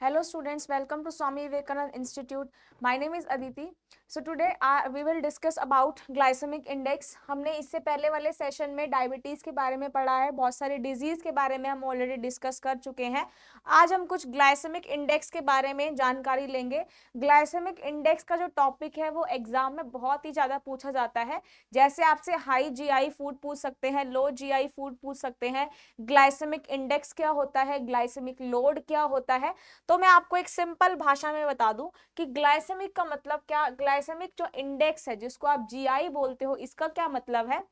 Hello students, welcome to Swami Vivekananda Institute. My name is Aditi. So today we will discuss about glycemic index. हमने इससे पहले वाले session में diabetes के बारे में पढ़ा है, बहुत सारे डिजीज के बारे में हम ऑलरेडी डिस्कस कर चुके हैं. आज हम कुछ ग्लाइसेमिक इंडेक्स के बारे में जानकारी लेंगे. ग्लाइसेमिक इंडेक्स का जो टॉपिक है वो एग्जाम में बहुत ही ज्यादा पूछा जाता है. जैसे आपसे हाई जीआई फूड पूछ सकते हैं, लो जीआई फूड पूछ सकते हैं, ग्लाइसेमिक इंडेक्स क्या होता है, ग्लाइसेमिक लोड क्या होता है. तो मैं आपको एक सिंपल भाषा में बता दूं कि ग्लाइसेमिक का मतलब क्या, ग्लाइसेमिक जो इंडेक्स है जिसको आप जीआई बोलते हो, इसका क्या मतलब है.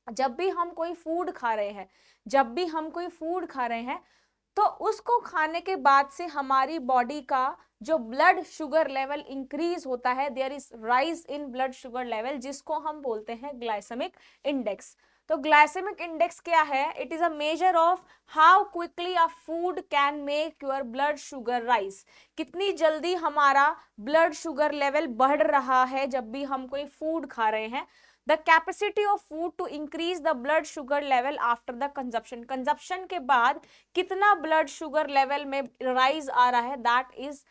जब भी हम कोई फूड खा रहे हैं, तो उसको खाने के बाद से हमारी बॉडी का जो ब्लड शुगर लेवल इंक्रीज होता है, there is rise in blood sugar level, जिसको हम बोलते हैं ग्लाइसेमिक इंडेक्स. तो ग्लाइसेमिक इंडेक्स क्या है? It is a measure of how quickly a food can make your blood sugar rise. कितनी जल्दी हमारा ब्लड शुगर लेवल बढ़ रहा है जब भी हम कोई फूड खा रहे हैं. The capacity of food to increase the blood sugar level after the consumption. Consumption के बाद कितना ब्लड शुगर लेवल में राइज आ रहा है, that is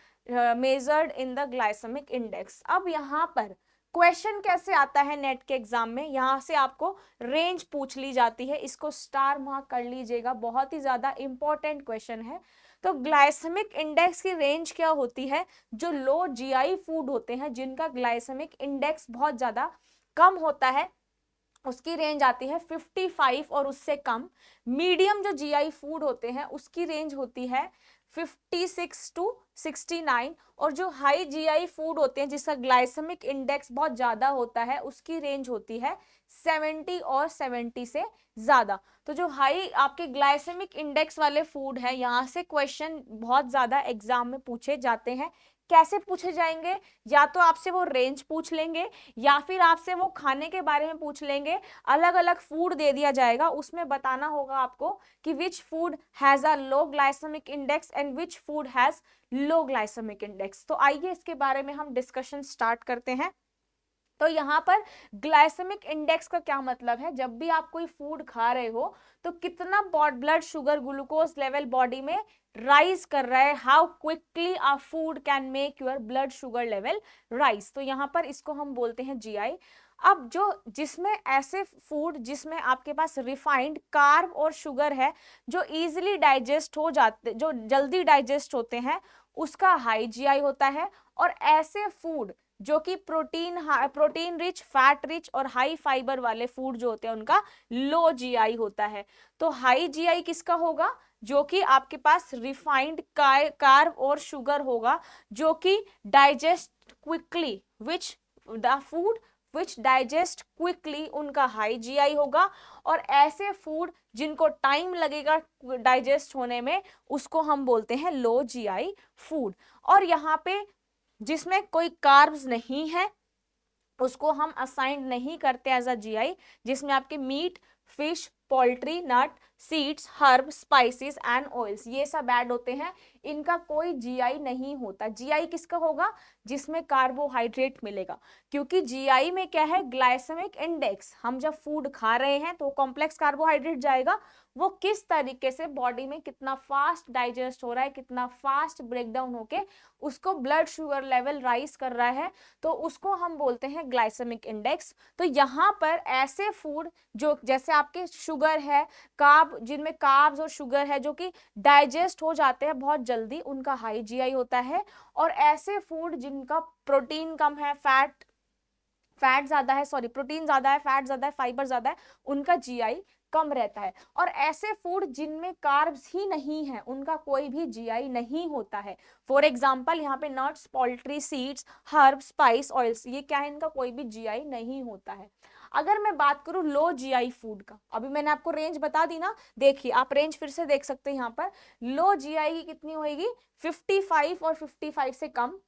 measured in the glycemic index. अब यहाँ पर क्वेश्चन कैसे आता है नेट के एग्जाम में, यहाँ से आपको रेंज पूछ ली जाती है. इसको स्टार मार्क कर लीजिएगा, बहुत ही ज्यादा इंपॉर्टेंट क्वेश्चन है. तो ग्लाइसेमिक इंडेक्स की रेंज क्या होती है? जो लो जीआई फूड होते हैं, जिनका ग्लाइसेमिक इंडेक्स बहुत ज्यादा कम होता है, उसकी रेंज आती है 55 और उससे कम. मीडियम जो जीआई फूड होते हैं उसकी रेंज होती है 56 टू 69. और जो हाई जीआई फूड होते हैं जिसका ग्लाइसेमिक इंडेक्स बहुत ज्यादा होता है, उसकी रेंज होती है 70 और 70 से ज्यादा. तो जो हाई आपके ग्लाइसेमिक इंडेक्स वाले फूड है, यहाँ से क्वेश्चन बहुत ज्यादा एग्जाम में पूछे जाते हैं. कैसे पूछे जाएंगे? या तो आपसे वो रेंज पूछ लेंगे, या फिर आपसे वो खाने के बारे में पूछ लेंगे. अलग अलग फूड दे दिया जाएगा, उसमें बताना होगा आपको कि which food has a low glycemic index and which food has low glycemic index. तो आइए इसके बारे में हम डिस्कशन स्टार्ट करते हैं. तो यहाँ पर ग्लाइसेमिक इंडेक्स का क्या मतलब है? जब भी आप कोई फूड खा रहे हो तो कितना blood sugar glucose level body में राइज कर रहा है, how quickly a food can make your blood sugar level rise. तो यहाँ पर इसको हम बोलते हैं जीआई. अब जो जिसमें ऐसे फूड जिसमें आपके पास रिफाइंड कार्ब और शुगर है, जो इजीली डाइजेस्ट हो जाते, जो जल्दी डाइजेस्ट होते हैं, उसका हाई जीआई होता है. और ऐसे फूड जो कि प्रोटीन रिच, फैट रिच और हाई फाइबर वाले फूड जो होते हैं, उनका लो जीआई होता है. तो हाई जीआई किसका होगा? जो कि आपके पास रिफाइंड कार्ब और शुगर होगा, जो कि digest quickly, which the food which digest quickly, उनका हाई जीआई होगा. और ऐसे फूड जिनको टाइम लगेगा डाइजेस्ट होने में, उसको हम बोलते हैं लो जीआई फूड. और यहाँ पे जिसमें कोई कार्ब्स नहीं है, उसको हम असाइंड नहीं करते एज अ जीआई. जिसमें आपके meat, fish, poultry, nut, seeds, herb, spices and oils, ये सब ऐड होते हैं, इनका कोई जीआई नहीं होता. जीआई किसका होगा? जिसमें कार्बोहाइड्रेट मिलेगा. क्योंकि जीआई में क्या है? Glycemic index. हम जब फूड खा रहे हैं तो कॉम्प्लेक्स कार्बोहाइड्रेट जाएगा, वो किस तरीके से बॉडी में कितना फास्ट डाइजेस्ट हो रहा है, कितना फास्ट ब्रेक डाउन होके उसको ब्लड शुगर लेवल राइज कर रहा है, तो उसको हम बोलते हैं ग्लाइसेमिक इंडेक्स. तो यहाँ पर ऐसे फूड जो जैसे आपके शुगर है, कार्ब, जिनमें कार्ब्स और शुगर है जो कि डाइजेस्ट हो जाते हैं बहुत जल्दी, उनका हाई जीआई होता है. और ऐसे फूड जिनका प्रोटीन कम है, फैट ज्यादा है, सॉरी प्रोटीन ज्यादा है, फैट ज्यादा है, फाइबर ज्यादा है, उनका जीआई कम रहता है. और ऐसे फूड जिनमें कार्ब्स ही नहीं है, उनका कोई भी जीआई नहीं होता है. फॉर एग्जांपल यहाँ पे nuts, poultry, seeds, herb, spice, oils, ये क्या है? इनका कोई भी जीआई नहीं होता है. अगर मैं बात करूं लो जीआई फूड का, अभी मैंने आपको रेंज बता दी ना, देखिए आप रेंज फिर से देख सकते हैं. यहाँ पर लो जीआई की कितनी होगी? 55 और 55 से कम.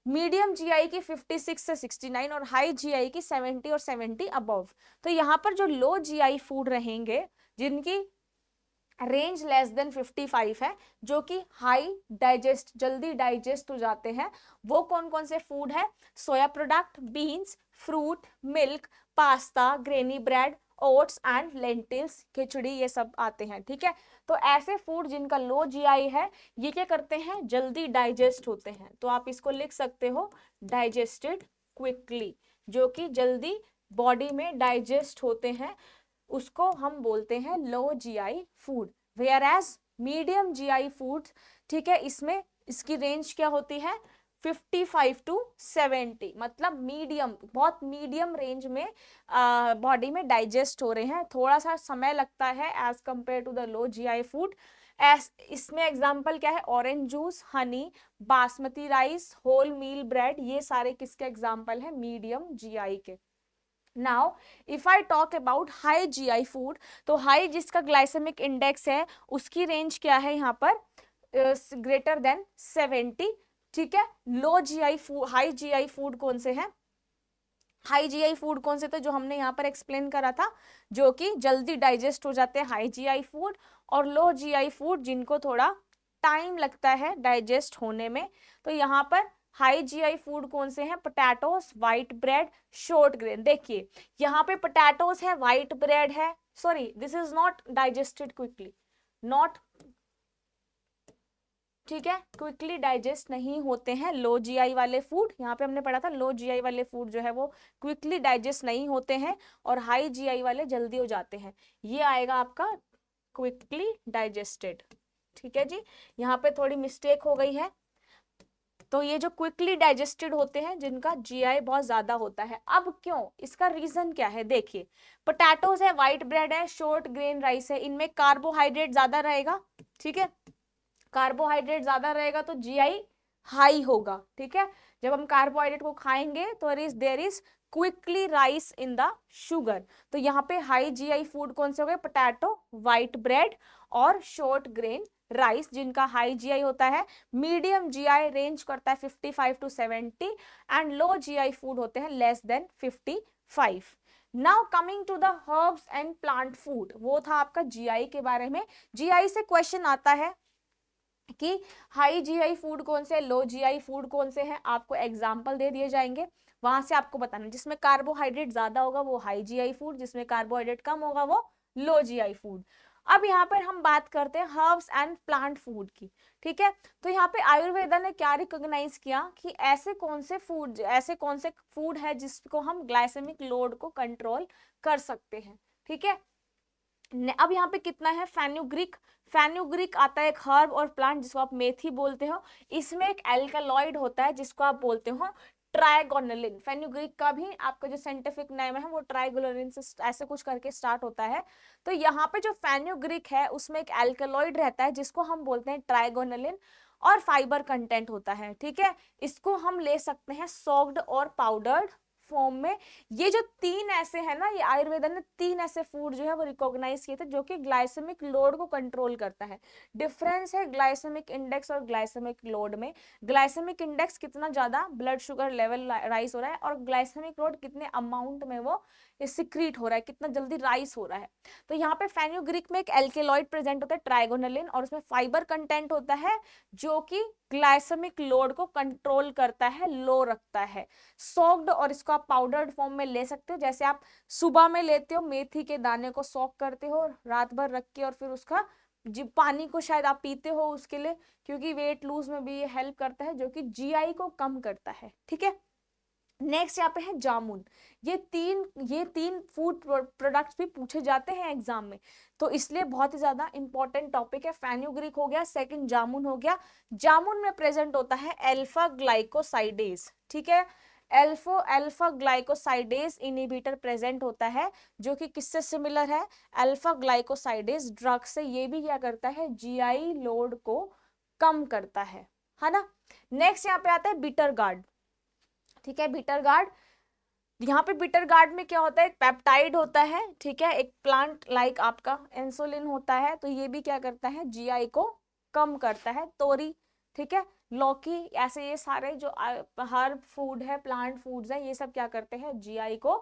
मीडियम जीआई की 56 से 69 और हाई जीआई की 70 और 70 अबव. तो यहाँ पर जो लो जीआई फूड रहेंगे, जिनकी रेंज लेस देन 55 है, जो कि हाई डाइजेस्ट, जल्दी डाइजेस्ट हो जाते हैं, वो कौन कौन से फूड है? Soya product, beans, fruit, milk, pasta, grainy bread, oats and lentils, खिचड़ी, ये सब आते हैं, ठीक है। तो ऐसे फूड जिनका लो जीआई है ये क्या करते हैं, जल्दी डाइजेस्ट होते हैं, तो आप इसको लिख सकते हो डाइजेस्टेड क्विकली, जो कि जल्दी बॉडी में डाइजेस्ट होते हैं, उसको हम बोलते हैं low GI food. Whereas medium GI food, ठीक है, इसमें इसकी रेंज क्या होती है 55 टू 70, मतलब मीडियम, बहुत मीडियम रेंज में बॉडी में डाइजेस्ट हो रहे हैं, थोड़ा सा समय लगता है as compare to the low GI food. इसमें एग्जांपल क्या है, orange juice, honey, basmati rice, whole meal bread, ये सारे किसके एग्जांपल है, मीडियम जीआई के। Now if I talk about high GI food, तो हाई जिसका ग्लाइसेमिक इंडेक्स है उसकी रेंज क्या है यहाँ पर, ग्रेटर देन 70, ठीक है। Low GI food, high GI food कौन से हैं, हाई जीआई फूड कौन से थे जो हमने यहाँ पर एक्सप्लेन करा था, जो कि जल्दी डाइजेस्ट हो जाते हैं, हाई जीआई फूड, और लो जीआई फूड जिनको थोड़ा टाइम लगता है डाइजेस्ट होने में। तो यहाँ पर हाई जीआई फूड कौन से हैं, potatoes, white bread, short grain. देखिए यहाँ पे पोटैटोस है, व्हाइट ब्रेड है, sorry this is not digested quickly, not, ठीक है, क्विकली डाइजेस्ट नहीं होते हैं लो जीआई वाले फूड, यहाँ पे हमने पढ़ा था लो जीआई वाले फूड जो है वो क्विकली डाइजेस्ट नहीं होते हैं, और हाई जीआई वाले जल्दी हो जाते हैं, ये आएगा आपका क्विकली डाइजेस्टेड, ठीक है जी। यहाँ पे थोड़ी मिस्टेक हो गई है, तो ये जो क्विकली डाइजेस्टेड होते हैं जिनका जीआई बहुत ज्यादा होता है, अब क्यों, इसका रीजन क्या है, देखिए पोटैटोज है, व्हाइट ब्रेड है, शॉर्ट ग्रेन राइस है, इनमें कार्बोहाइड्रेट ज्यादा रहेगा, ठीक है, कार्बोहाइड्रेट ज्यादा रहेगा तो जीआई हाई होगा, ठीक है। जब हम कार्बोहाइड्रेट को खाएंगे तो there is quickly rise in the sugar, तो यहाँ पे हाई जीआई फूड कौन से हो गए, पोटैटो, व्हाइट ब्रेड और शॉर्ट ग्रेन राइस, जिनका हाई जीआई होता है। मीडियम जीआई रेंज करता है 55 to 70 and low GI food होते हैं less than 55। Now coming to the herbs and plant food, वो था आपका जीआई के बारे में। जीआई से क्वेश्चन आता है कि हाई जीआई फूड कौन से, लो जीआई फूड कौन से हैं, आपको एग्जाम्पल दे दिए जाएंगे, वहां से आपको बताना, जिसमें कार्बोहाइड्रेट ज्यादा होगा वो हाई जीआई फूड, जिसमें कार्बोहाइड्रेट कम होगा वो लो जीआई फूड। अब यहाँ पर हम बात करते हैं हर्ब्स एंड प्लांट फूड की, ठीक है। तो यहाँ पे आयुर्वेदा ने क्या रिकॉग्नाइज किया कि ऐसे कौन से फूड है जिसको हम ग्लाइसेमिक लोड को कंट्रोल कर सकते हैं, ठीक है। अब यहाँ पे कितना है, फेन्यूग्रीक, फेन्यूग्रीक आता है एक हर्ब और प्लांट जिसको आप मेथी बोलते हो, इसमें एक एल्कालॉइड होता है जिसको आप बोलते हो ट्राइगोनलिन। फेन्यूग्रीक का भी आपका जो साइंटिफिक नेम है वो ट्राइगोनलिन से ऐसे कुछ करके स्टार्ट होता है। तो यहाँ पे जो फेन्यूग्रीक है उसमें एक एल्कालॉइड रहता है जिसको हम बोलते हैं ट्राइगोनलिन, और फाइबर कंटेंट होता है, ठीक है। इसको हम ले सकते हैं सॉक्ड और पाउडर्ड फॉर्म में। ये जो तीन ऐसे है ना, ये आयुर्वेदा ने तीन ऐसे फूड जो है वो रिकॉग्नाइज किए थे जो कि ग्लाइसेमिक लोड को कंट्रोल करता है। डिफरेंस है ग्लाइसेमिक इंडेक्स और ग्लाइसेमिक लोड में, ग्लाइसेमिक इंडेक्स कितना ज्यादा ब्लड शुगर लेवल राइज हो रहा है, और ग्लाइसेमिक लोड कितने अमाउंट में वो सिक्रीट हो रहा है, कितना जल्दी राइस हो रहा है। तो यहाँ पे फेन्यूग्रीक में एक एल्केलॉइड प्रेजेंट होता है ट्राइगोनलिन, और उसमें फाइबर कंटेंट होता है जो कि ग्लाइसेमिक लोड को कंट्रोल करता है, लो रखता है। सॉक्ड, और इसको आप पाउडर्ड फॉर्म में ले सकते हो, जैसे आप सुबह में लेते हो मेथी के दाने को सॉक करते हो रात भर रख के, और फिर उसका पानी को शायद आप पीते हो उसके लिए, क्योंकि वेट लूज में भी ये हेल्प करता है, जो कि जीआई को कम करता है, ठीक है। नेक्स्ट यहाँ पे है जामुन। ये तीन फूड प्रोडक्ट्स भी पूछे जाते हैं एग्जाम में, तो इसलिए बहुत ही ज्यादा इंपॉर्टेंट टॉपिक है। फेन्यूग्रीक हो गया, सेकंड जामुन हो गया। जामुन में प्रेजेंट होता है अल्फा ग्लाइकोसाइडेज, ठीक है, अल्फा ग्लाइकोसाइडेज इनहिबिटर प्रेजेंट होता है, जो कि किससे सिमिलर है, अल्फा ग्लाइकोसाइडेज ड्रग से। ये भी क्या करता है, जीआई लोड को कम करता है ना। नेक्स्ट यहाँ पे आता है बिटर गार्ड, ठीक है। बिटर गार्ड, यहाँ पे बिटर गार्ड में क्या होता है, एक पेप्टाइड होता है, ठीक है, एक प्लांट लाइक आपका इंसुलिन होता है, तो ये भी क्या करता है, जीआई को कम करता है। तोरी, ठीक है, लौकी, ऐसे ये सारे जो हर्ब फूड है, प्लांट फूड्स है, ये सब क्या करते हैं, जीआई को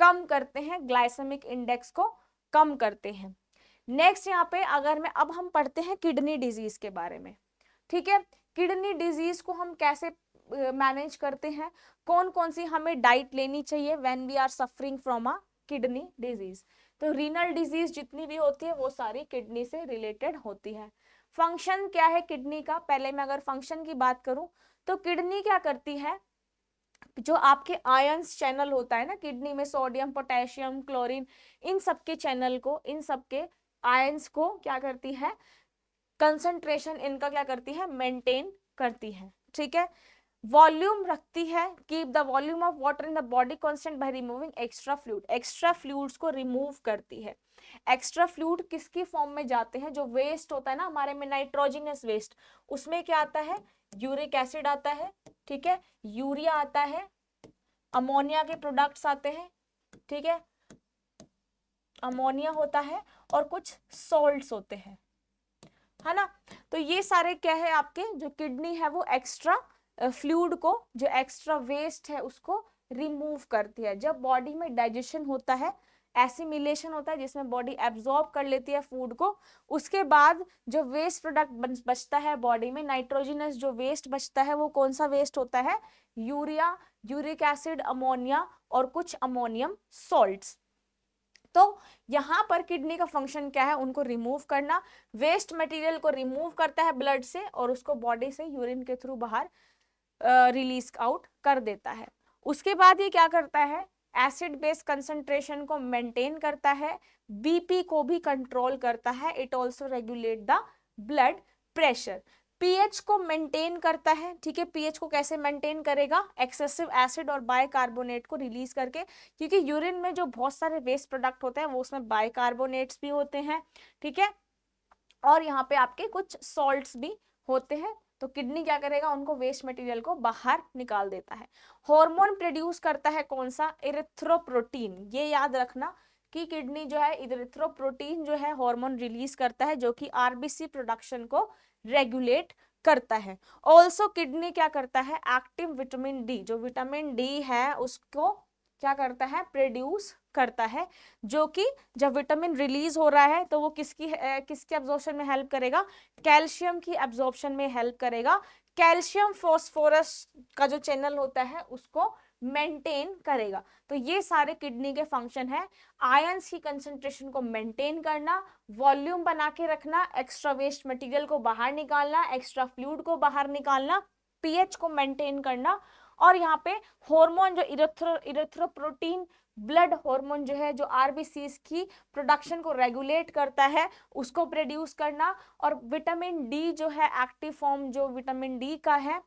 कम करते हैं, ग्लाइसेमिक इंडेक्स को कम करते हैं। नेक्स्ट यहाँ पे अगर मैं अब हम पढ़ते हैं किडनी डिजीज के बारे में, ठीक है। किडनी डिजीज को हम कैसे मैनेज करते हैं, कौन कौन सी हमें डाइट लेनी चाहिए when we are suffering from a kidney disease. तो रीनल डिजीज जितनी भी होती है वो सारी किडनी से रिलेटेड होती है। फंक्शन क्या है किडनी का, पहले मैं अगर फंक्शन की बात करूं तो किडनी क्या करती है, जो आपके आयंस चैनल होता है ना किडनी में, सोडियम पोटेशियम क्लोरीन, इन सबके चैनल को, इन सबके आयंस को क्या करती है, कंसंट्रेशन इनका क्या करती है, मेंटेन करती है। ठीक है, वॉल्यूम रखती है, keep the volume of water in the body constant by removing extra fluid, extra fluids को रिमूव करती है। एक्स्ट्रा फ्लूइड किसकी फॉर्म में जाते हैं, जो वेस्ट होता है ना हमारे में नाइट्रोजनस वेस्ट, उसमें क्या आता है, यूरिक एसिड आता है, ठीक है, यूरिया आता है, अमोनिया के प्रोडक्ट्स आते हैं, ठीक है, अमोनिया होता है और कुछ सॉल्ट्स होते हैं, है ना। तो ये सारे क्या है आपके, जो किडनी है वो एक्स्ट्रा फ्लूइड को, जो एक्स्ट्रा वेस्ट है उसको रिमूव करती है। जब बॉडी में डाइजेशन होता है, एसिमिलेशन होता है जिसमें बॉडी एब्जॉर्ब कर लेती है फूड को, उसके बाद जो वेस्ट प्रोडक्ट बचता है बॉडी में, नाइट्रोजनस जो वेस्ट बचता है वो कौन सा वेस्ट होता है, यूरिया, यूरिक एसिड, अमोनिया और कुछ अमोनियम सॉल्ट्स। तो यहां पर किडनी का फंक्शन क्या है, उनको रिमूव करना, वेस्ट मटेरियल को रिमूव करता है ब्लड से और उसको बॉडी से यूरिन के थ्रू बाहर रिलीज आउट कर देता है। उसके बाद ये क्या करता है, एसिड बेस कंसंट्रेशन को मेंटेन करता है, बीपी को भी कंट्रोल करता है, it also regulate the blood pressure, pH को मेंटेन करता है। ठीक है, पीएच को कैसे मेंटेन करेगा, एक्सेसिव एसिड और बाइकार्बोनेट को रिलीज करके, क्योंकि यूरिन में जो बहुत सारे वेस्ट प्रोडक्ट होते हैं वो उसमें बाइकार्बोनेट्स भी होते हैं, ठीक है, और यहाँ पे आपके कुछ सॉल्ट्स भी होते हैं। तो किडनी क्या करेगा, उनको वेस्ट मटेरियल को बाहर निकाल देता है। हार्मोन प्रोड्यूस करता है कौन सा, इरिथ्रोप्रोटीन, ये याद रखना कि किडनी जो है इरिथ्रोप्रोटीन जो है हार्मोन रिलीज करता है, जो कि आरबीसी प्रोडक्शन को रेगुलेट करता है। ऑल्सो किडनी क्या करता है, एक्टिव विटामिन डी, जो विटामिन डी है उसको क्या करता है, प्रोड्यूस करता है, जो कि जब विटामिन रिलीज हो रहा है तो वो किसकी एब्जॉर्प्शन में हेल्प करेगा, कैल्शियम की एब्जॉर्प्शन में हेल्प करेगा, कैल्शियम फॉस्फोरस का जो चैनल होता है उसको मेंटेन करेगा। तो ये सारे किडनी के फंक्शन है, आयंस की कंसंट्रेशन को मेंटेन करना, वॉल्यूम बना के रखना, एक्स्ट्रा वेस्ट मटेरियल को बाहर निकालना, एक्स्ट्रा फ्लूइड को बाहर निकालना, पीएच को मेंटेन करना, और यहाँ पे हार्मोन जो इरिथ्रोप्रोटीन ब्लड हार्मोन जो है, जो आरबीसीज की प्रोडक्शन को रेगुलेट करता है, उसको प्रोड्यूस करना, और विटामिन डी जो है एक्टिव फॉर्म जो विटामिन डी का है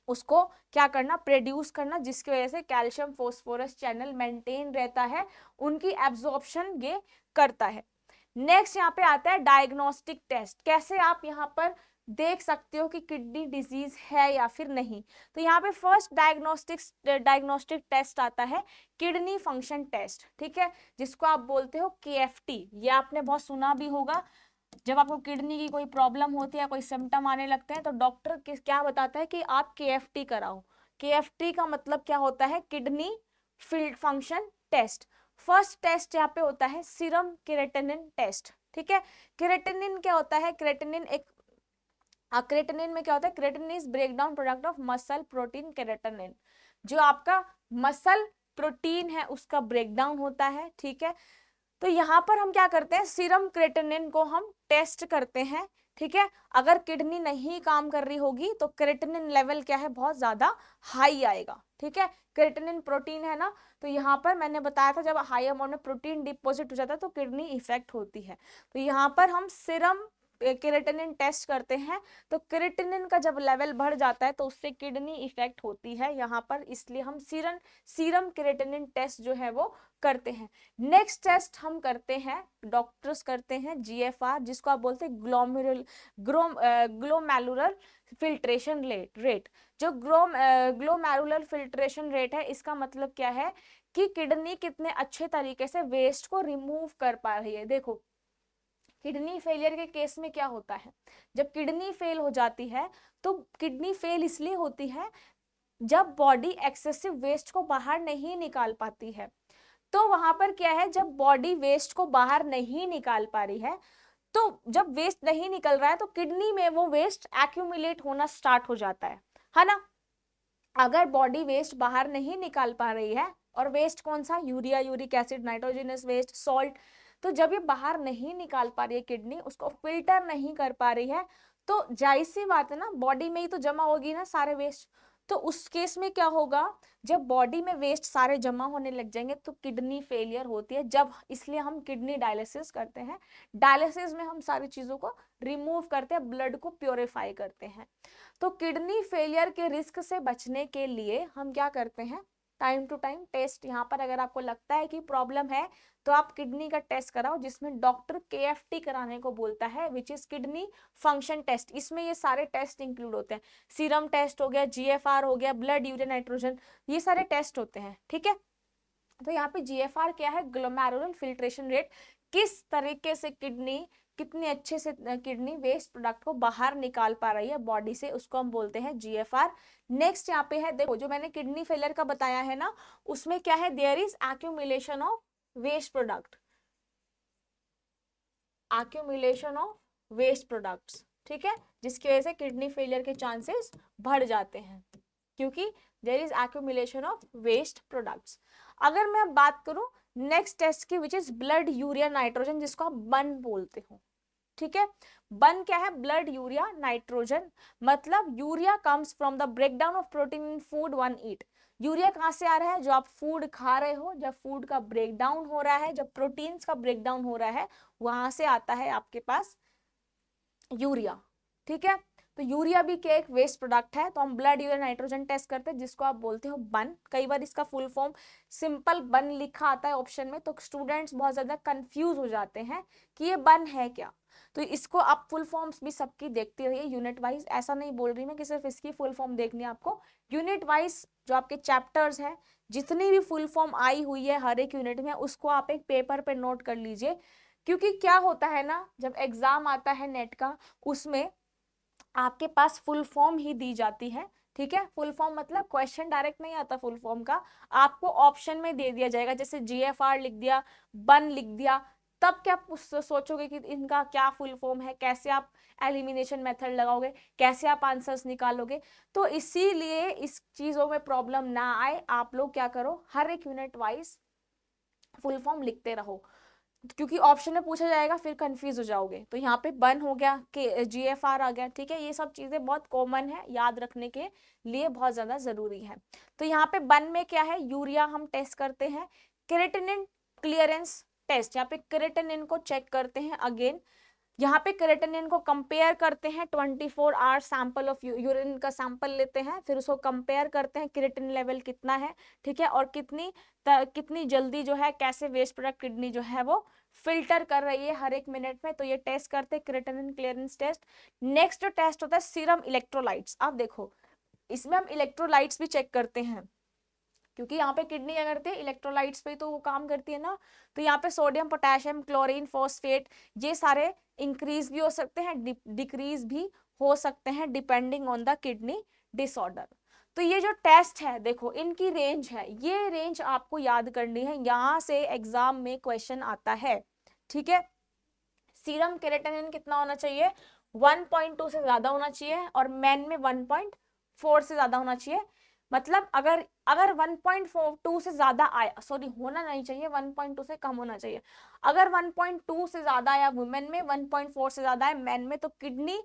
उसको क्या करना, प्रोड्यूस करना, जिसकी वजह से कैल्शियम फॉस्फोरस चैनल मेंटेन रहता है, उनकी एब्जॉर्प्शन ये करता है। नेक्स्ट यहाँ पे आता है डायग्नोस्टिक टेस्ट, कैसे आप यहाँ पर देख सकते हो कि किडनी डिजीज है या फिर नहीं। तो यहाँ पे फर्स्ट डायग्नोस्टिक टेस्ट आता है किडनी फंक्शन टेस्ट, ठीक है, जिसको आप बोलते हो केएफटी, ये आपने बहुत सुना भी होगा। जब आपको किडनी की कोई प्रॉब्लम होती है, कोई सिम्टम आने लगते हैं तो डॉक्टर क्या बताता है कि आप केएफटी कराओ। केएफटी का मतलब क्या होता है, kidney field function test. First test यहाँ पे होता है सीरम क्रिएटिनिन टेस्ट, ठीक है। क्रिएटिनिन क्या होता है, क्रिएटिनिन क्रिएटिनिन में क्या होता है, creatinine is break down product of muscle protein creatinine, जो आपका मसल प्रोटीन है उसका ब्रेकडाउन होता है, ठीक है। तो यहाँ पर हम क्या करते हैं, सीरम क्रिएटिनिन को हम टेस्ट करते हैं, ठीक है। अगर किडनी नहीं काम कर रही होगी तो क्रिएटिनिन लेवल क्या है, बहुत ज्यादा हाई आएगा, ठीक है। क्रिएटिनिन प्रोटीन है ना, तो यहाँ पर मैंने बताया था जब हाई अमाउंट में प्रोटीन डिपॉजिट हो जाता है तो किडनी इफेक्ट होती है। तो यहाँ पर हम सीरम क्रिएटिनिन टेस्ट करते हैं, तो क्रिएटिनिन का जब लेवल बढ़ जाता है तो उससे किडनी इफेक्ट होती है यहाँ पर, इसलिए हम सीरम क्रिएटिनिन टेस्ट जो है वो करते हैं। नेक्स्ट टेस्ट हम करते हैं, डॉक्टर्स करते हैं जीएफआर, जिसको आप बोलते हैं ग्लोमेरुलर फिल्ट्रेशन रेट। जो ग्लोमेरुलर फिल्ट्रेशन रेट है, इसका मतलब क्या है कि किडनी कितने अच्छे तरीके से वेस्ट को रिमूव कर पा रही है। देखो किडनी फेलियर के केस में क्या होता है, जब किडनी फेल हो जाती है तो किडनी फेल इसलिए होती है जब बॉडी एक्सेसिव वेस्ट को बाहर नहीं निकाल पाती है। तो वहां पर क्या है, जब बॉडी वेस्ट को बाहर नहीं निकाल पा रही है, तो जब वेस्ट नहीं निकल रहा है तो किडनी में वो वेस्ट एक्यूमुलेट होना स्टार्ट हो जाता है ना। अगर बॉडी वेस्ट बाहर नहीं निकाल पा रही है और वेस्ट कौन सा, urea, uric acid, nitrogenous waste, salt. तो जब ये बाहर नहीं निकाल पा रही है किडनी, उसको फिल्टर नहीं कर पा रही है, तो जाहिर सी बात है ना, बॉडी में ही तो जमा होगी ना सारे वेस्ट। तो उस केस में क्या होगा, जब बॉडी में वेस्ट सारे जमा होने लग जाएंगे तो किडनी फेलियर होती है। जब, इसलिए हम किडनी डायलिसिस करते हैं। डायलिसिस में हम सारी चीजों को रिमूव करते हैं, ब्लड को प्योरीफाई करते हैं। तो किडनी फेलियर के रिस्क से बचने के लिए हम क्या करते हैं, टाइम टू टाइम टेस्ट। यहाँ पर अगर आपको लगता है कि प्रॉब्लम है तो आप किडनी का टेस्ट कराओ, जिसमें डॉक्टर KFT कराने को बोलता है, which is kidney function test. इसमें ये सारे टेस्ट इंक्लूड होते हैं, सीरम टेस्ट हो गया, GFR हो गया, ब्लड यूरिन नाइट्रोजन, ये सारे टेस्ट होते हैं, ठीक है। तो यहाँ पे GFR क्या है, ग्लोमेरुलर फिल्ट्रेशन रेट, किस तरीके से किडनी, कितने अच्छे से किडनी वेस्ट प्रोडक्ट को बाहर निकाल पा रही है बॉडी से, उसको हम बोलते हैं GFR। नेक्स्ट यहाँ पे है, देखो जो मैंने किडनी फेलियर का बताया है ना, उसमें क्या है, there is accumulation of waste product, accumulation of waste products, ठीक है, जिसकी वजह से किडनी फेलियर के चांसेस बढ़ जाते हैं, क्योंकि there is accumulation of waste products. अगर मैं बात करूं नेक्स्ट टेस्ट की, which is blood urea nitrogen, जिसको आप बन बोलते हो, ठीक है। बन क्या है, ब्लड यूरिया नाइट्रोजन, मतलब urea comes from the breakdown of protein in food one eat. Urea कहाँ से आ रहा है, जो आप फूड खा रहे हो, जब फूड का ब्रेकडाउन हो रहा है, जब प्रोटीन्स का ब्रेकडाउन हो रहा है, वहां से आता है आपके पास यूरिया, ठीक है। तो यूरिया भी क्या एक वेस्ट प्रोडक्ट है, तो हम ब्लड यूरिया नाइट्रोजन टेस्ट करते हैं, जिसको आप बोलते हो बन। कई बार इसका फुल फॉर्म सिंपल बन लिखा आता है ऑप्शन में, तो स्टूडेंट्स बहुत ज्यादा कंफ्यूज हो जाते हैं कि ये बन है क्या। तो इसको आप फुल फॉर्म्स भी सबकी देखते रहिए यूनिट वाइज, ऐसा नहीं बोल रही मैं कि सिर्फ इसकी फुल फॉर्म देखनी है आपको, यूनिट वाइज जो आपके चैप्टर्स हैं, जितनी भी फुल फॉर्म आई हुई है हर एक यूनिट में, उसको आप एक पेपर पे नोट कर लीजिए। क्योंकि क्या होता है ना, जब एग्जाम आता है नेट का, उसमें आपके पास फुल फॉर्म ही दी जाती है, ठीक है। फुल फॉर्म मतलब क्वेश्चन डायरेक्ट नहीं आता फुल फॉर्म का, आपको ऑप्शन में दे दिया जाएगा, जैसे GFR लिख दिया, बन लिख दिया, तब क्या आप सोचोगे कि इनका क्या फुल फॉर्म है, कैसे आप एलिमिनेशन मेथड लगाओगे, कैसे आप आंसर्स निकालोगे। तो इसीलिए इस चीजों में प्रॉब्लम ना आए, आप लोग क्या करो, हर एक यूनिट वाइज फुल फॉर्म लिखते रहो, क्योंकि ऑप्शन में पूछा जाएगा फिर कंफ्यूज हो जाओगे। तो यहाँ पे बन हो गया, के GFR आ गया, ठीक है। ये सब चीजें बहुत कॉमन है, याद रखने के लिए बहुत ज्यादा जरूरी है। तो यहाँ पे बन में क्या है, यूरिया हम टेस्ट करते हैं, क्रेटिनिन क्लियरेंस टेस्ट, यहाँ पे क्रेटिनिन को चेक करते हैं। अगेन यहाँ पे क्रेटिनिन को कंपेयर करते हैं, 24 आवर सैंपल ऑफ यूरिन का सैंपल लेते हैं, फिर उसको कंपेयर करते हैं क्रेटिनिन लेवल कितना है, ठीक है, और कितनी जल्दी जो है, कैसे वेस्ट प्रोडक्ट किडनी जो है वो फिल्टर कर रही है हर एक मिनट में। तो ये टेस्ट करते हैं, क्रेटिनिन क्लियरेंस टेस्ट। नेक्स्ट जो टेस्ट होता है सीरम इलेक्ट्रोलाइट्स। अब देखो इसमें हम इलेक्ट्रोलाइट्स भी चेक करते हैं, क्योंकि यहाँ पे किडनी क्या करती है, इलेक्ट्रोलाइट्स पे तो वो काम करती है ना। तो यहाँ पे सोडियम, पोटेशियम, क्लोरीन, फॉस्फेट, ये सारे इंक्रीज भी हो सकते हैं, डिक्रीज भी हो सकते हैं, depending on the kidney disorder. तो ये जो टेस्ट है, देखो इनकी रेंज है, ये रेंज आपको याद करनी है, यहाँ से एग्जाम में क्वेश्चन आता है, ठीक है। सीरम क्रेटिनिन कितना होना चाहिए, 1.2 से ज्यादा होना चाहिए, और मेन में 1.4 से ज्यादा होना चाहिए। मतलब अगर अगर 1.42 से ज्यादा आया, सॉरी होना नहीं चाहिए, 1.2 से कम होना चाहिए। अगर 1.2 से ज्यादा आया वुमेन में, 1.4 से ज्यादा है मेन में, तो किडनी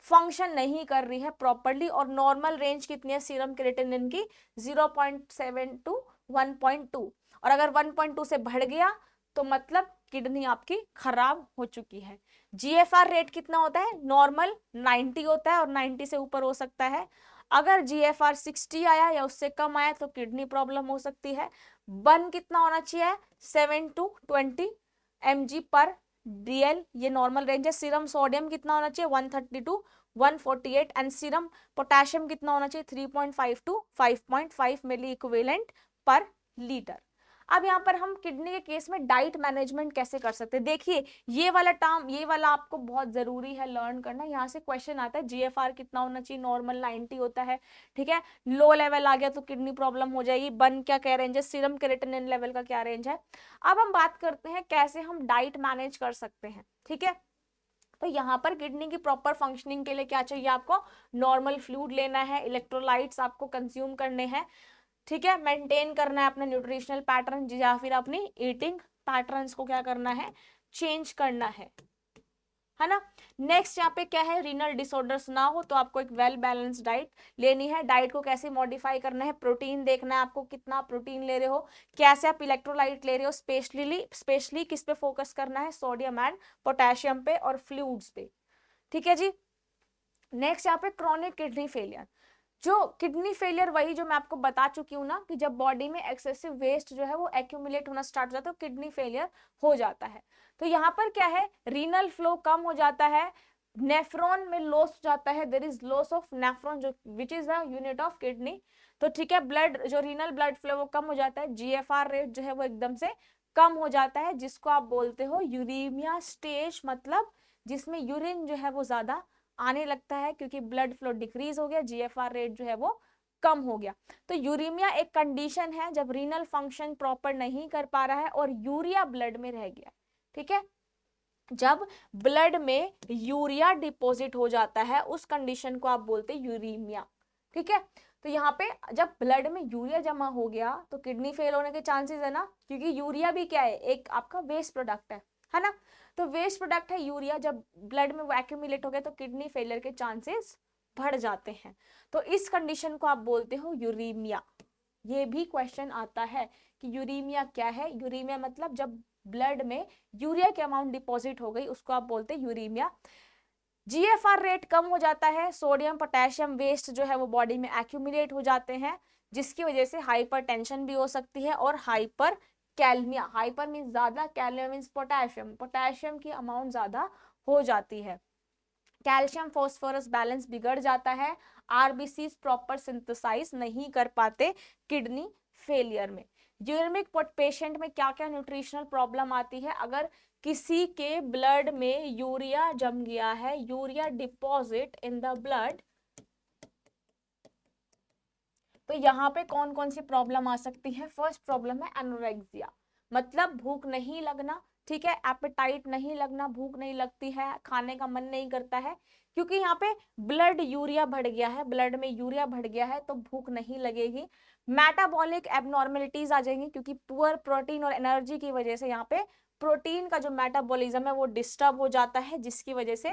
फंक्शन नहीं कर रही है प्रॉपरली। और नॉर्मल रेंज कितनी है सीरम क्रेटिनिन की, 0.7 टू 1.2। और अगर 1.2 से बढ़ गया तो मतलब किडनी आपकी खराब हो चुकी है। GFR रेट कितना होता है, नॉर्मल 90 होता है, और 90 से ऊपर हो सकता है। अगर GFR 60 आया या उससे कम आया तो किडनी प्रॉब्लम हो सकती है। बन कितना होना चाहिए, 7 टू 20 mg/dl, ये नॉर्मल रेंज है। सीरम सोडियम कितना होना चाहिए, 130 टू 148, एंड सीरम पोटेशियम कितना होना चाहिए, 3.5 to 5.5 milliequivalent per litre. अब यहाँ पर हम किडनी के केस में डाइट मैनेजमेंट कैसे कर सकते हैं, देखिए ये वाला टर्म, ये वाला आपको बहुत जरूरी है लर्न करना। यहाँ से क्वेश्चन आता है GFR कितना होना चाहिए, नॉर्मल 90 होता है, ठीक है। लो लेवल आ गया तो किडनी प्रॉब्लम हो जाएगी। बन क्या रेंज है, सीरम क्रेटिनिन लेवल का क्या रेंज है। अब हम बात करते हैं कैसे हम डाइट मैनेज कर सकते हैं, ठीक है। तो यहाँ पर किडनी की प्रॉपर फंक्शनिंग के लिए क्या चाहिए आपको, नॉर्मल फ्लूइड लेना है, इलेक्ट्रोलाइट्स आपको कंज्यूम करने हैं, ठीक है, मेंटेन करना है अपने न्यूट्रिशनल पैटर्न या फिर अपनी ईटिंग पैटर्न्स को क्या करना है, चेंज करना है ना। नेक्स्ट यहाँ पे क्या है, रीनल डिसऑर्डर्स ना हो तो आपको एक वेल बैलेंस डाइट लेनी है। डाइट को कैसे मॉडिफाई करना है, प्रोटीन देखना है आपको, कितना प्रोटीन ले रहे हो, कैसे आप इलेक्ट्रोलाइट ले रहे हो, स्पेशली किस पे फोकस करना है, सोडियम एंड पोटेशियम पे और फ्लूइड्स पे। ठीक है जी। नेक्स्ट यहाँ पे क्रॉनिक किडनी फेलियर, जो किडनी फेलियर वही जो मैं आपको बता चुकी हूँ ना कि जब बॉडी में एक्सेसिव वेस्ट जो है वो एक्यूमुलेट होना स्टार्ट हो जाता है तो किडनी फेलियर हो जाता है। तो यहाँ पर क्या है, रीनल फ्लो कम हो जाता है, नेफ्रॉन में लॉस हो जाता है, there is loss of nephron जो which is the unit of kidney. तो ठीक है, ब्लड जो रीनल ब्लड फ्लो वो कम हो जाता है, जीएफआर रेट जो है वो एकदम से कम हो जाता है, जिसको आप बोलते हो यूरीमिया स्टेज, मतलब जिसमें यूरिन जो है वो ज्यादा आने लगता है क्योंकि ब्लड फ्लो डिक्रीज हो गया, जीएफआर रेट जो है वो कम हो गया। तो यूरीमिया एक कंडीशन है जब रीनल फंक्शन प्रॉपर नहीं कर पा रहा है और यूरिया ब्लड में रह गया। ठीक है, जब ब्लड में यूरिया डिपॉजिट हो जाता है उस कंडीशन को आप बोलते हैं यूरीमिया। ठीक है, तो यहाँ पे जब ब्लड में यूरिया जमा हो गया तो किडनी फेल होने के चांसेस है ना, क्योंकि यूरिया भी क्या है, एक आपका वेस्ट प्रोडक्ट है ना। तो वेस्ट प्रोडक्ट है यूरिया, जब ब्लड में वो एक्यूमुलेट हो गया तो किडनी फेलियर के चांसेस बढ़ जाते हैं। तो इस कंडीशन को आप बोलते हो यूरीमिया। ये भी क्वेश्चन आता है कि यूरीमिया क्या है। यूरीमिया मतलब जब ब्लड में यूरिया की अमाउंट डिपॉजिट हो गई उसको आप बोलते हैं यूरीमिया। जीएफआर रेट कम हो जाता है, सोडियम पोटेशियम वेस्ट जो है वो बॉडी में एक्यूमुलेट हो जाते हैं, जिसकी वजह से हाइपरटेंशन भी हो सकती है और हाइपर कैलमिया, हाइपर मींस ज्यादा, कैलमिया मींस पोटेशियम, पोटेशियम की अमाउंट ज्यादा हो जाती है। कैल्शियम फॉस्फोरस बैलेंस बिगड़ जाता है, आरबीसी प्रॉपर सिंथेसाइज नहीं कर पाते किडनी फेलियर में। यूरिमिक पेशेंट में क्या क्या न्यूट्रिशनल प्रॉब्लम आती है, अगर किसी के ब्लड में यूरिया जम गया है, urea deposit in the blood, तो यहाँ पे कौन कौन सी प्रॉब्लम आ सकती है। फर्स्ट प्रॉब्लम है एनोरेक्सिया, मतलब भूख नहीं लगना। ठीक है, एपेटाइट नहीं लगना, भूख नहीं लगती है, खाने का मन नहीं करता है, क्योंकि यहाँ पे ब्लड यूरिया बढ़ गया है, ब्लड में यूरिया बढ़ गया है तो भूख नहीं लगेगी। मेटाबॉलिक एबनॉर्मेलिटीज आ जाएंगी क्योंकि पुअर प्रोटीन और एनर्जी की वजह से यहाँ पे प्रोटीन का जो मेटाबॉलिज्म है वो डिस्टर्ब हो जाता है, जिसकी वजह से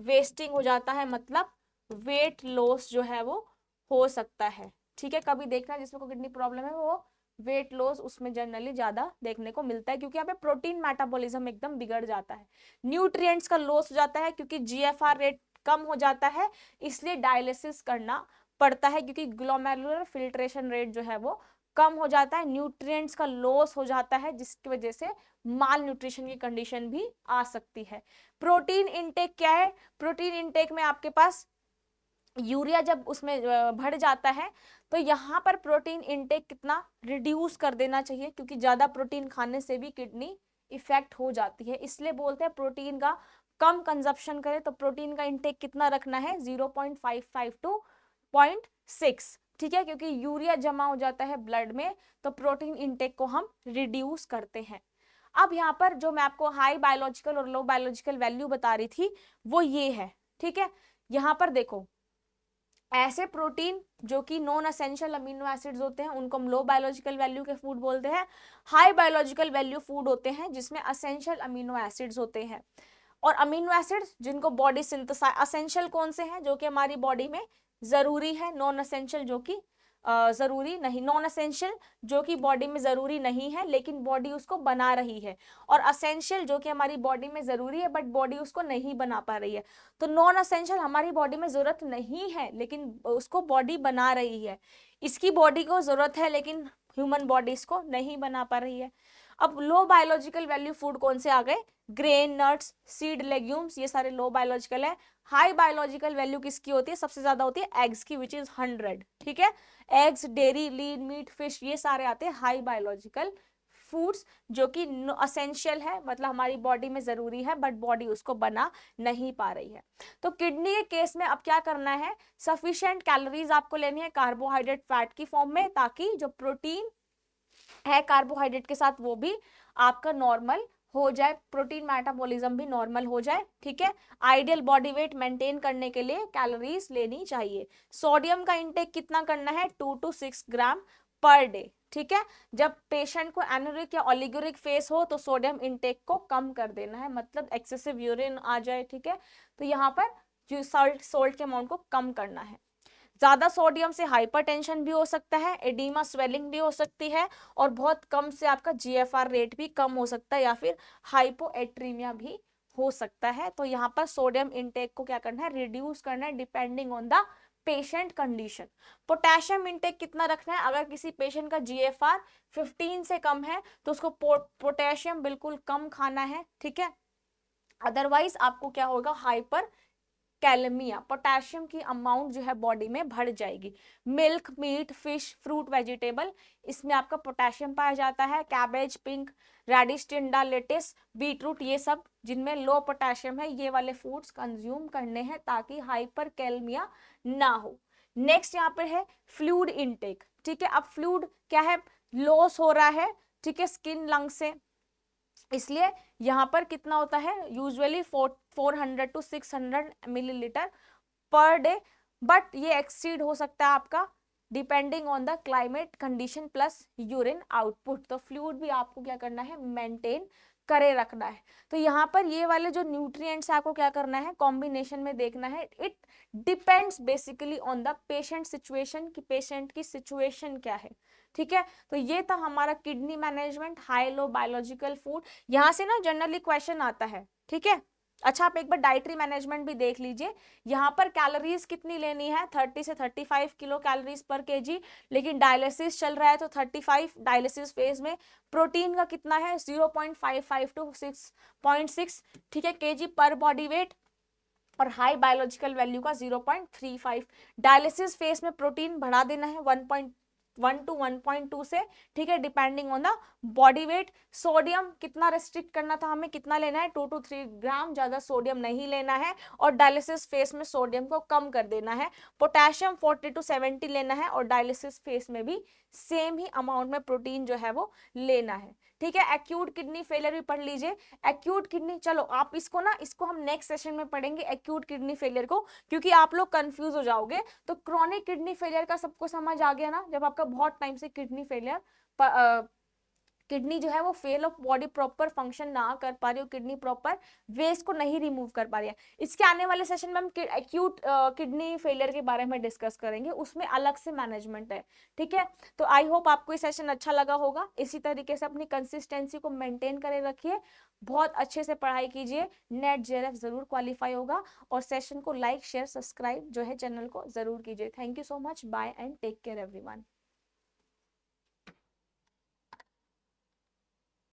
वेस्टिंग हो जाता है, मतलब वेट लॉस जो है वो हो सकता है। ठीक है, कभी देखना जिसमें को किडनी प्रॉब्लम है वो वेट लॉस उसमें जनरली ज्यादा देखने को मिलता है, क्योंकि यहाँ पे प्रोटीन मेटाबॉलिज्म एकदम बिगड़ जाता है। न्यूट्रिएंट्स का लॉस हो जाता है क्योंकि जीएफआर रेट कम हो जाता है, इसलिए डायलिसिस करना पड़ता है क्योंकि ग्लोमेरुलर फिल्ट्रेशन रेट जो है वो कम हो जाता है। न्यूट्रिएंट्स का लॉस हो जाता है जिसकी वजह से माल न्यूट्रिशन की कंडीशन भी आ सकती है। प्रोटीन इनटेक क्या है, प्रोटीन इनटेक में आपके पास यूरिया जब उसमें बढ़ जाता है तो यहाँ पर प्रोटीन इनटेक कितना रिड्यूस कर देना चाहिए, क्योंकि ज्यादा प्रोटीन खाने से भी किडनी इफेक्ट हो जाती है, इसलिए बोलते हैं प्रोटीन का कम कंजप्शन करें। तो प्रोटीन का इनटेक कितना रखना है, 0.55 टू 0.6। ठीक है, क्योंकि यूरिया जमा हो जाता है ब्लड में तो प्रोटीन इनटेक को हम रिड्यूस करते हैं। अब यहाँ पर जो मैं आपको हाई बायोलॉजिकल और लो बायोलॉजिकल वैल्यू बता रही थी वो ये है। ठीक है, यहाँ पर देखो ऐसे प्रोटीन जो कि नॉन एसेंशियल अमीनो एसिड्स होते हैं उनको हम लो बायोलॉजिकल वैल्यू के फूड बोलते हैं। हाई बायोलॉजिकल वैल्यू फूड होते हैं जिसमें एसेंशियल अमीनो एसिड्स होते हैं। और अमीनो एसिड्स जिनको बॉडी सिंथेसाइज, एसेंशियल कौन से हैं जो कि हमारी बॉडी में जरूरी है, नॉन एसेंशियल जो कि जरूरी नहीं, नॉन एसेंशियल जो कि बॉडी में जरूरी नहीं है लेकिन बॉडी उसको बना रही है, और एसेंशियल जो कि हमारी बॉडी में जरूरी है बट बॉडी उसको नहीं बना पा रही है। तो नॉन एसेंशियल हमारी बॉडी में जरूरत नहीं है लेकिन उसको बॉडी बना रही है, इसकी बॉडी को जरूरत है लेकिन ह्यूमन बॉडी इसको नहीं बना पा रही है। अब लो बायोलॉजिकल वैल्यू फूड कौन से आ गए, ग्रेन, नट्स, सीड, लेग्यूम्स, ये सारे लो बायोलॉजिकल है। हाई बायोलॉजिकल वैल्यू किसकी होती है, सबसे ज्यादा होती है एग्स की, विच इज 100। ठीक है, eggs, dairy, lean meat, fish, ये सारे आते हैं हाई बायोलॉजिकल फूड्स जो कि असेंशियल है, मतलब हमारी बॉडी में जरूरी है बट बॉडी उसको बना नहीं पा रही है। तो किडनी के केस में अब क्या करना है, सफिशिएंट कैलोरीज आपको लेनी है कार्बोहाइड्रेट फैट की फॉर्म में, ताकि जो प्रोटीन है कार्बोहाइड्रेट के साथ वो भी आपका नॉर्मल हो जाए, प्रोटीन मेटाबॉलिज्म भी नॉर्मल हो जाए। ठीक है, आइडियल बॉडी वेट मेंटेन करने के लिए कैलोरीज लेनी चाहिए। सोडियम का इंटेक कितना करना है, 2 to 6 ग्राम पर डे। ठीक है, जब पेशेंट को एनोरिक या ओलिगोरिक फेस हो तो सोडियम इनटेक को कम कर देना है, मतलब एक्सेसिव यूरिन आ जाए। ठीक है, तो यहाँ पर जो सोल्ट के अमाउंट को कम करना है। ज्यादा सोडियम से हाइपरटेंशन भी हो सकता है, एडीमा स्वेलिंग भी हो सकती है, और बहुत कम से आपका जीएफआर रेट भी कम हो सकता है, या फिर हाइपोएट्रीमिया भी हो सकता है। तो यहाँ पर सोडियम इनटेक को क्या करना है, रिड्यूस करना है depending on the patient condition. Potassium intake कितना रखना है, अगर किसी पेशेंट का जीएफआर 15 से कम है तो उसको पोटेशियम बिल्कुल कम खाना है। ठीक है, अदरवाइज आपको क्या होगा, हाइपर कैलेमिया, पोटेशियम की अमाउंट जो है बॉडी में बढ़ जाएगी। Milk, meat, fish, fruit, vegetable, इसमें आपका पोटेशियम पाया जाता है। कैबेज, पिंक, रेडिश, टिंडा, लेटिस, बीटरूट, ये सब जिनमें लो पोटेशियम है, ये वाले फूड्स कंज्यूम करने हैं ताकि हाइपर कैलेमिया ना हो। नेक्स्ट यहाँ पे है फ्लूइड इनटेक। ठीक है, अब फ्लूइड क्या है, लॉस हो रहा है, ठीक है, स्किन, लंग से, इसलिए यहाँ पर कितना होता है, usually 400 to 600 millilitre per day, but ये एक्सीड हो सकता है आपका depending on the climate condition plus urine output. तो फ्लूइड भी आपको क्या करना है, मेंटेन करे रखना है। तो यहाँ पर ये वाले जो न्यूट्रिएंट्स आपको क्या करना है, कॉम्बिनेशन में देखना है। It depends basically on the patient situation, कि पेशेंट की सिचुएशन क्या है। ठीक है, तो ये था हमारा kidney management, high low biological food. यहाँ से ना जनरली क्वेश्चन आता है। ठीक है, अच्छा आप एक बार डाइटरी मैनेजमेंट भी देख लीजिए। यहाँ पर कैलोरीज कितनी लेनी है, 30 से 35 किलो कैलोरीज पर केजी, लेकिन डायलिसिस चल रहा है तो 35, डायलिसिस फेज में प्रोटीन का कितना है, 0.55 टू 6.6, ठीक है, केजी पर बॉडी वेट, और हाई बायोलॉजिकल वैल्यू का 0.35। डायलिसिस फेज में प्रोटीन बढ़ा देना है 1.1 टू 1.2 से, ठीक है, depending on the body weight. Sodium कितना रेस्ट्रिक्ट करना था हमें, कितना लेना है, 2 टू 3 ग्राम, ज्यादा सोडियम नहीं लेना है, और डायलिसिस फेस में सोडियम को कम कर देना है। पोटेशियम 40 टू 70 लेना है, और डायलिसिस फेस में भी सेम ही अमाउंट में प्रोटीन जो है वो लेना है। ठीक है, एक्यूट किडनी फेलियर भी पढ़ लीजिए। एक्यूट किडनी, चलो आप इसको ना, इसको हम नेक्स्ट सेशन में पढ़ेंगे एक्यूट किडनी फेलियर को, क्योंकि आप लोग कंफ्यूज हो जाओगे। तो क्रोनिक किडनी फेलियर का सबको समझ आ गया ना, जब आपका बहुत टाइम से किडनी फेलियर, किडनी जो है वो fell off body proper function ना कर पा रही हो, किडनी प्रॉपर वेस्ट को नहीं रिमूव कर पा रही है। इसके आने वाले सेशन में हम एक्यूट किडनी फेलियर के बारे में डिस्कस करेंगे, उसमें अलग से मैनेजमेंट है। ठीक है, तो आई होप आपको ये सेशन अच्छा लगा होगा। इसी तरीके से अपनी कंसिस्टेंसी को मेंटेन करे रखिए, बहुत अच्छे से पढ़ाई कीजिए, नेट जेआरएफ जरूर क्वालिफाई होगा। और सेशन को लाइक, शेयर, सब्सक्राइब जो है चैनल को जरूर कीजिए। Thank you so much, bye and take care everyone.